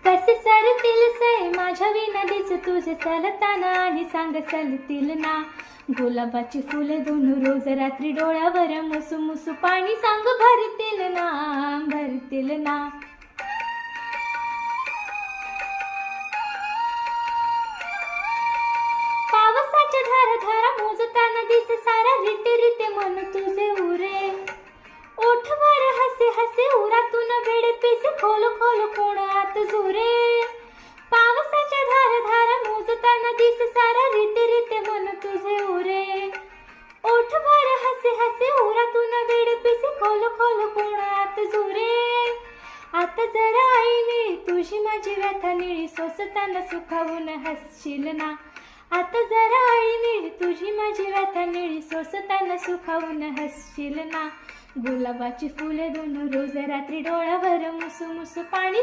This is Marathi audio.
कसे सरतील से माझ्या विनदीच तुझे चलताना आणि सांग चलतील ना. गुलाबाची फुले दोन रोज रात्री डोळ्यावर मुसू मुसू पाणी सांग भरतील ना, भरतील ना. पावसाच्या धारा धारा मोजताना दिसे सारा रिते रिते मन तुझे उरे. ओठवर हसे हसे उरातून वेडे पिसे खोल खोल कोण आत झुरे. पावसाच्या धारा धारा मोजताना दिसे सारा रिते रिते मन तुझे उरे. ओठवर हसे हसे उरातून वेडे पिसे खोल खोल कोण आत झुरे. आता जरा आई निळी तुझी माझी व्यथा निळी सोसताना सुखावून हसशील ना. आता जरा आई निळी तुझी माझी व्यथा निळी सोसताना सुखावून हसशील ना. गुलाबाची फुले दोन रोज रात्री डोळ्यावर मुसू मुसू पाणी